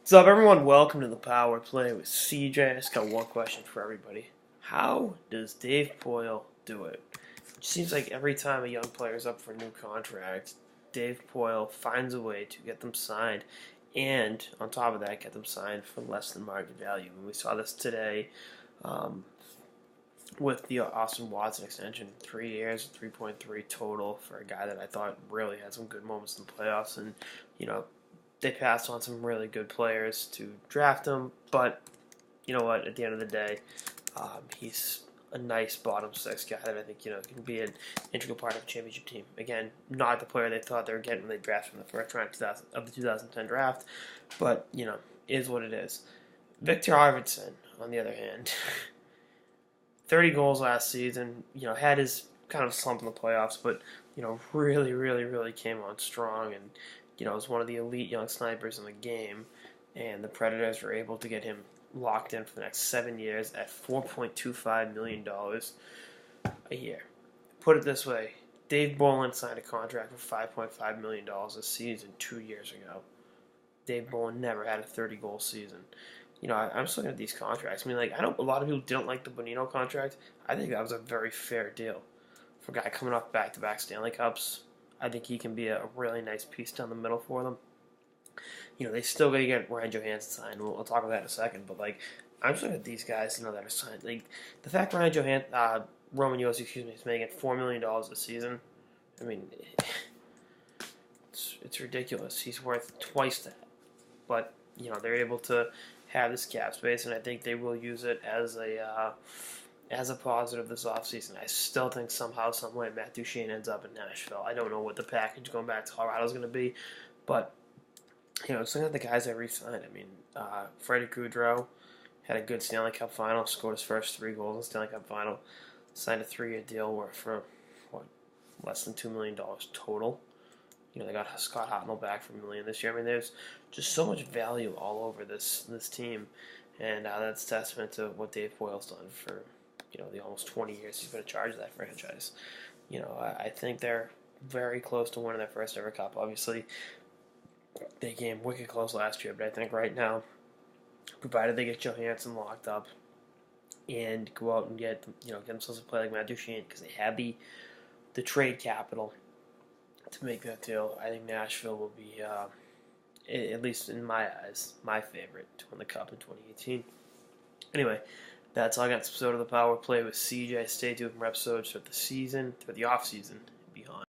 What's up, everyone? Welcome to the Power Play with CJ. I just got one question for everybody. How does Dave Poille do it? It seems like every time a young player is up for a new contract, Dave Poille finds a way to get them signed, and on top of that, get them signed for less than market value. And we saw this today um, with the Austin Watson extension. 3 years, 3.3 total for a guy that I thought really had some good moments in the playoffs. And, you know, they passed on some really good players to draft him, but you know what? At the end of the day, he's a nice bottom six guy that I think can be an integral part of a championship team. Again, not the player they thought they were getting when they drafted him in the first round of the 2010 draft, but is what it is. Victor Arvidsson, on the other hand, 30 goals last season. Had his kind of slump in the playoffs, but really, really, really came on strong and was one of the elite young snipers in the game, and the Predators were able to get him locked in for the next 7 years at $4.25 million a year. Put it this way, Dave Bolin signed a contract for $5.5 million a season 2 years ago. Dave Bolin never had a 30-goal season. I'm just looking at these contracts. I mean, I know a lot of people didn't like the Bonino contract. I think that was a very fair deal. For a guy coming off back-to-back Stanley Cups, I think he can be a really nice piece down the middle for them. They still got to get Ryan Johansson signed. We'll talk about that in a second. But, I'm just looking at these guys, that are signed. The fact Roman Josi, is making $4 million a season, I mean, it's ridiculous. He's worth twice that. But, they're able to have this cap space, and I think they will use it as a positive this offseason. I still think somehow, some way, Matt Duchene ends up in Nashville. I don't know what the package going back to Colorado is going to be, but just looking at the guys that re-signed. I mean, Freddie Gaudreau had a good Stanley Cup final, scored his first 3 goals in the Stanley Cup final, signed a 3-year deal for less than $2 million total. They got Scott Hotnell back for $1 million this year. I mean, there's just so much value all over this team, and that's testament to what Dave Poile's done for the almost 20 years he's been in charge of that franchise. I think they're very close to winning their first ever cup. Obviously, they came wicked close last year, but I think right now, provided they get Johansson locked up and go out and get themselves a player like Matt Duchene, because they have the trade capital to make that deal, I think Nashville will be, at least in my eyes, my favorite to win the cup in 2018. Anyway, that's all I got this episode of the Power Play with CJ. Stay tuned for episodes throughout the season, throughout the off season, and beyond.